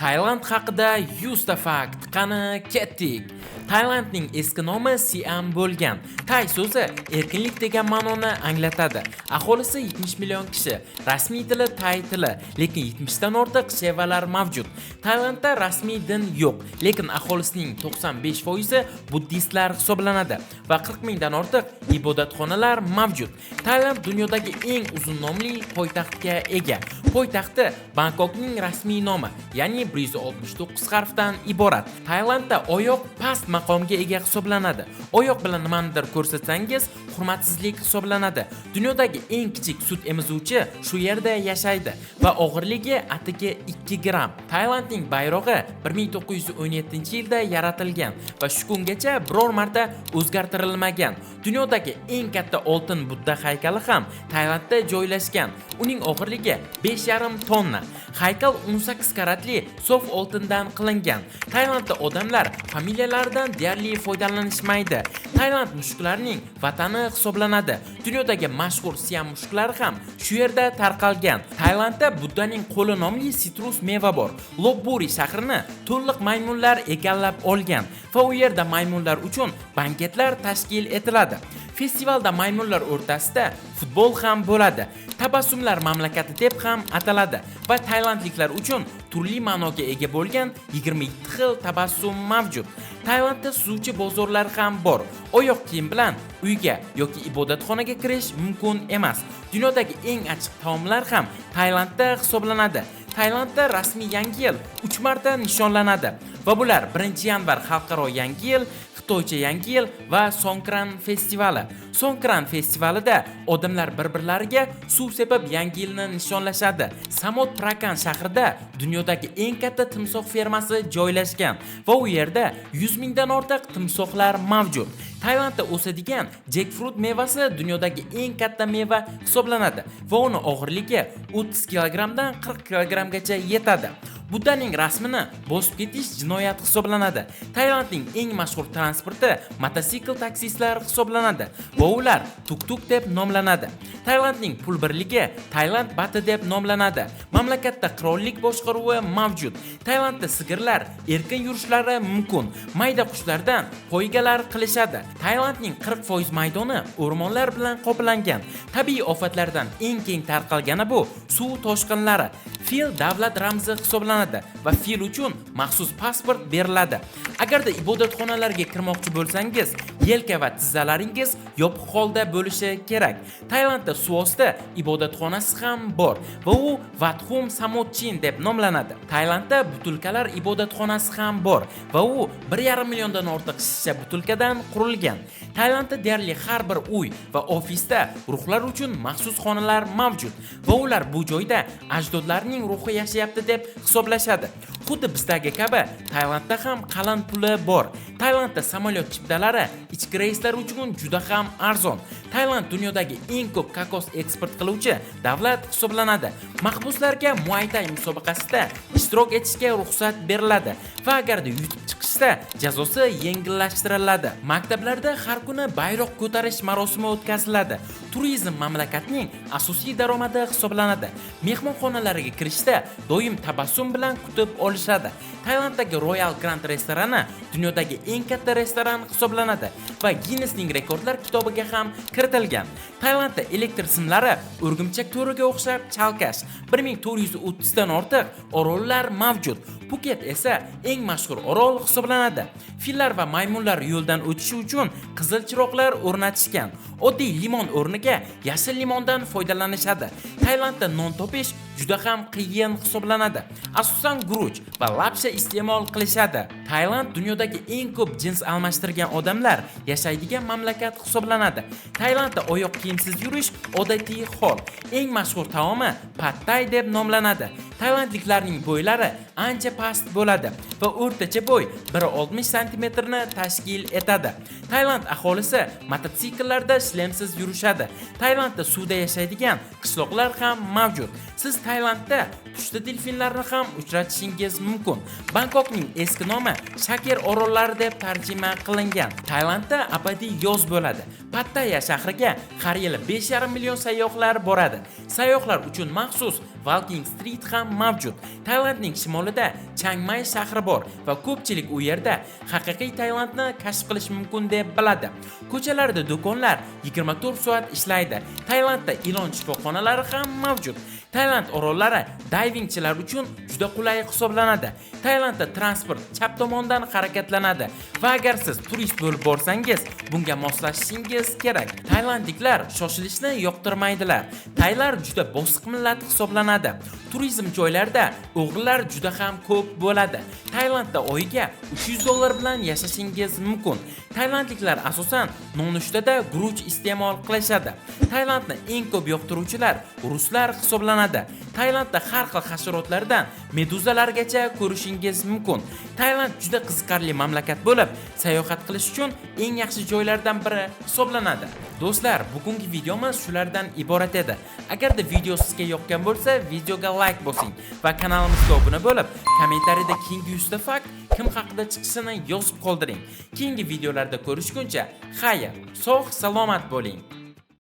Tailand haqida 100 ta fakt. Qani ketdik. Tailandning eski nomi Siam bo'lgan. Tai so'zi erkinlik degan ma'noni anglatadi. Aholisi 70 million kishi. Rasmiy tili Tai tili, lekin 70 dan ortiq shevalar mavjud. Tailandda rasmiy din yo'q, lekin aholisining 95% buddistlar hisoblanadi va 40 mingdan ortiq ibodatxonalar mavjud. Tailand dunyodagi eng uzun nomli poytaxtga ega. Poytaxti Bangkokning rasmiy nomi, ya'ni 169 harfdan iborat. Tailandda oyoq past maqomga ega hisoblanadi. Oyoq bilan nimanidir ko'rsatsangiz, hurmatsizlik hisoblanadi. Dunyodagi eng kichik sut emizuvchi shu yerda yashaydi va og'irligi atigi 2 gram. Tailandning bayrog'i 1917-yilda yaratilgan va shu kungacha biror marta o'zgartirilmagan. Dunyodagi eng katta oltin Budda haykali ham Tailandda joylashgan. Uning og'irligi 5,5 tonna. Haykal 18 karatli sof oltindan qilingan. Tailandda odamlar familiyalaridan deyarli foydalanishmaydi. Tailand mushuklarining vatani hisoblanadi. Dunyodagi mashhur Siam mushuklari ham shu yerda tarqalgan. Tailandda Buddaning qo'li nomli sitrus meva bor. Lopburi shahrini to'liq maymunlar egallab olgan va u yerda maymunlar uchun banketlar tashkil etiladi. Festivalda maymunlar o'rtasida futbol ham bo'ladi. Tabassumlar mamlakati deb ham ataladi va tailandliklar uchun turli ma'noga ega bo'lgan 27 xil tabassum mavjud. Tailandda suzuvchi bozorlar ham bor. Oyoq kiyim bilan uyga yoki ibodatxonaga kirish mumkin emas. Dunyodagi eng achchiq taomlar ham Tailandda hisoblanadi. Tailandda rasmiy yangi yil 3 marta nishonlanadi va bular 1-yanvar xalqaro yangi yil, Xitoycha yangi yil va Songkran festivali. Songkran festivalida odamlar bir-birlariga suv sepib yangi yilni nishonlashadi. Samut Prakan shahrida dunyodagi eng katta timsoh fermasi joylashgan va u yerda 100 mingdan ortiq timsohlar mavjud. Tailandda o'sadigan jackfruit mevasi dunyodagi eng katta meva hisoblanadi va uni og'irligi 30 kilogramdan 40 kilogramgacha yetadi. Buddaning rasmini bosib ketish jinoyat hisoblanadi. Tailandning eng mashhur transporti mototsikl taksistlar hisoblanadi va ular tuk-tuk deb nomlanadi. Tailandning pul birligi Tailand bati deb nomlanadi. Mamlakatda qirollik boshqaruvi mavjud. Tailandda sigirlar erkin yurishlari mumkin. Mayda qushlardan poygalar qilishadi. Tailandning 40% maydoni o'rmonlar bilan qoplangan. Tabiiy ofatlardan eng keng tarqalgani bu suv toshqinlari. Fil davlat ramzi hisoblanadi va fil uchun maxsus pasport beriladi. Agarda ibodatxonalarga kirmoqchi bo'lsangiz, yelka va tizzalaringiz yopiq holda bo'lishi kerak. Tailandda suvosti ibodatxonasi ham bor va u Wathum Samotchin deb nomlanadi. Tailandda butulkalar ibodatxonasi ham bor va u 1,5 milliondan ortiq shisha butulkadan qurilgan. Tailandda deyarli har bir uy va ofisda ruhlar uchun maxsus xonalar mavjud va ular bu joyda ajdodlarning ruhi yashayapti deb hisoblashadi. Xuddi bizdagi kabi Tailandda ham qalin puli bor. Tailandda samolyot chiptalari ichki reyslar uchun juda ham arzon. Tailand dunyodagi eng ko'p kokos eksport qiluvchi davlat hisoblanadi. Mahbuslarga Muay Thai musobaqasida ishtirok etishga ruxsat beriladi va agarda yutib chiqishsa jazosi yengillashtiriladi. Maktablarda har kuni bayroq ko'tarish marosimi o'tkaziladi. Turizm mamlakatning asosiy daromadi hisoblanadi. Mehmonxonalarga kirishda doim tabassum bilan kutib olishadi. Tailanddagi Royal Grand restorani dunyodagi eng katta restoran hisoblanadi va Guinnessning rekordlar kitobiga ham kiritilgan. Tailandda elektr simlari o'rgimchak to'riga o'xshab chalkash. 1430 dan ortiq orollar mavjud. Phuket esa eng mashhur orol hisoblanadi. Fillar va maymunlar yo'ldan o'tishi uchun qizil chiroqlar o'rnatishgan. Oddiy limon o'rniga yashil limondan foydalanishadi. Tailandda non topish juda ham qiyin hisoblanadi. Asosan guruch va lapsha iste'mol qilishadi. Tailand dunyodagi eng ko'p jins almashtirgan odamlar yashaydigan mamlakat hisoblanadi. Tailandda oyoq kiyimsiz yurish odatiy hol. Eng mashhur taomi Pad Thai deb nomlanadi. Tailandliklarning bo'ylari ancha past bo'ladi va o'rtacha bo'y 160 cm ni tashkil etadi. Tailand aholisi mototsikllarda shlemsiz yurishadi. Tailandda suvda yashaydigan qishloqlar ham mavjud. Siz Tailandda pushti delfinlarni ham uchratishingiz mumkin. Bangkokning eski nomi Shakir orollari deb tarjima qilingan. Tailandda abadiy yoz bo'ladi. Pattaya shahriga har yili 5,5 million sayyohlar boradi. Sayyohlar uchun maxsus Walking Street ham mavjud. Tailandning shimolida Chiang Mai shahri bor va ko'pchilik u yerda haqiqiy Tailandni kashf qilish mumkin deb biladi. Ko'chalarda do'konlar 24 soat ishlaydi. Tailandda ilon shifoxonalari ham mavjud. Tailand orollari dayvingchilar uchun juda qulay hisoblanadi. Tailandda transport chap tomondan harakatlanadi va agar siz turist bo'lib borsangiz, bunga moslashishingiz kerak. Tailandliklar shoshilishni yoqtirmaydilar. Taylar juda bosiq millat hisoblanadi. Turizm joylarida o'g'rilar juda ham ko'p bo'ladi. Tailandda oyiga $300 bilan yashashingiz mumkin. Tailandliklar asosan nonushtada guruch iste'mol qilishadi. Tailandni eng ko'p yoqtiruvchilar ruslar hisoblanadi. Tailandda har xil hasharotlardan meduzalargacha ko'rishingiz mumkin. Tailand juda qiziqarli mamlakat bo'lib, sayohat qilish uchun eng yaxshi joylardan biri hisoblanadi. Do'stlar, bugungi videomiz shulardan iborat edi. Agarda video sizga yoqqan bo'lsa, videoga like bosing va kanalimizga obuna bo'lib, kommentariyada keyingi 100 ta fakt kim haqida chiqishini yozib qoldiring. Keyingi videolarda ko'rishguncha, xayr, sog' salomat bo'ling.